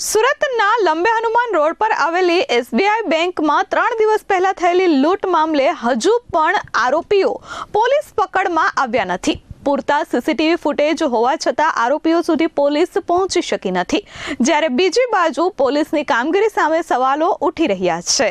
સુરતના લંબે હનુમાન રોડ પર આવેલી એસબીઆઈ બેંકમાં 3 દિવસ પહેલા થયેલી લૂંટ મામલે હજુ પણ આરોપીઓ પોલીસ પકડમાં આવ્યા નથી. પૂરતા સીસીટીવી ફૂટેજ હોવા છતાં આરોપીઓ સુધી પોલીસ પહોંચી શકી નથી, જ્યારે બીજી બાજુ પોલીસની કામગીરી સામે સવાલો ઉઠી રહ્યા છે.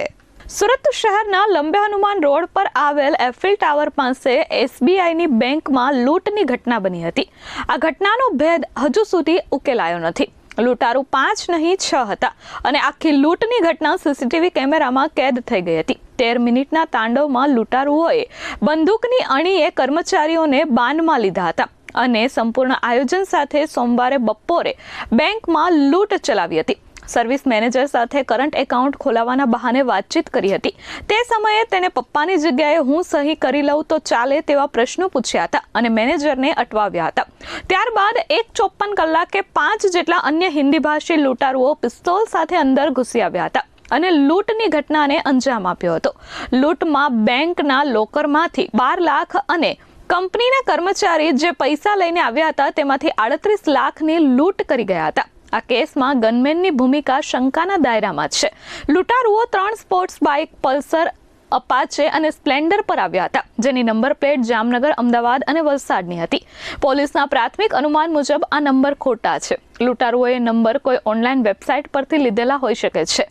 સુરત શહેરના લંબે હનુમાન રોડ પર આવેલ એફિલ ટાવર પાસે એસબીઆઈની બેંકમાં લૂંટની ઘટના બની હતી. આ ઘટનાનો ભેદ હજુ સુધી ઉકેલાયો નથી. લૂંટારૂ 5 નહીં 6 હતા અને આખી લૂંટની ઘટના સીસીટીવી કેમેરામાં કેદ થઈ ગઈ હતી. 13 મિનિટના તાંડવમાં લૂંટારુઓએ બંદૂકની અણીએ કર્મચારીઓને બાનમાં લીધા હતા અને સંપૂર્ણ આયોજન સાથે સોમવારે બપોરે બેંકમાં લૂંટ ચલાવી હતી. સર્વિસ મેનેજર સાથે કરંટ એકાઉન્ટ ખોલાવવાના બહાને વાતચીત કરી હતી. તે સમયે તેણે પપ્પાની જગ્યાએ હું સહી કરી લઉં તો ચાલે તેવા પ્રશ્નો પૂછ્યા હતા અને મેનેજરને અટવાવ્યા હતા. ત્યારબાદ 1:54 કલાકે 5 જેટલા અન્ય હિન્દી ભાષી લૂંટારુઓ પિસ્તોલ સાથે અંદર ઘૂસી આવ્યા હતા અને લૂંટની ઘટનાને અંજામ આપ્યો હતો. લૂંટમાં બેંકના લોકરમાંથી 12 લાખ અને કંપનીના કર્મચારી જે પૈસા લઈને આવ્યા હતા તેમાંથી 38 લાખની લૂંટ કરી ગયા હતા. આ કેસમાં ગનમેનની ભૂમિકા શંકાના દાયરામાં છે. લૂંટારુઓ 3 સ્પોર્ટ્સ બાઇક પલ્સર, અપાચે અને સ્પ્લેન્ડર પર આવ્યા હતા, જેની નંબર પ્લેટ જામનગર, અમદાવાદ અને વલસાડની હતી. પોલીસના પ્રાથમિક અનુમાન મુજબ આ નંબર ખોટા છે. લૂંટારુઓએ નંબર કોઈ ઓનલાઈન વેબસાઇટ પરથી લીધેલા હોઈ શકે છે.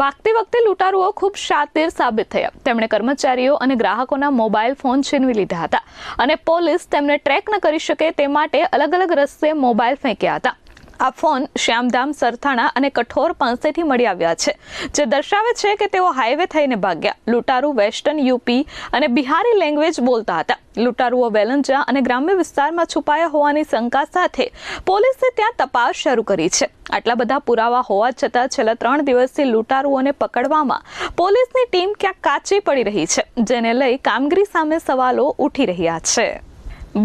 ભાગતી વખતે લૂંટારુઓ ખૂબ શાતિર સાબિત થયા. તેમણે કર્મચારીઓ અને ગ્રાહકોના મોબાઈલ ફોન છીનવી લીધા હતા અને પોલીસ તેમને ટ્રેક ન કરી શકે તે માટે અલગ અલગ રસ્તે મોબાઈલ ફેંક્યા હતા. આ ફોન શ્યામધામ, સરથાણા અને કઠોર પાસેથી મળી આવ્યા છે, જે દર્શાવે છે કે તેઓ હાઈવે થઈને ભાગ્યા. લૂંટારૂ વેસ્ટર્ન યુપી અને બિહારી લેંગ્વેજ બોલતા હતા. લૂંટારુઓ વેલંજા અને ગ્રામ્ય વિસ્તારમાં છુપાયા હોવાની શંકા સાથે પોલીસે ત્યાં તપાસ શરૂ કરી છે. આટલા બધા પુરાવા હોવા છતાં છેલ્લા 3 દિવસથી લૂંટારુઓને પકડવામાં પોલીસની ટીમ ક્યાંક કાચી પડી રહી છે, જેને લઈ કામગીરી સામે સવાલો ઉઠી રહ્યા છે.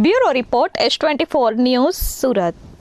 Bureau report S24 news, Surat.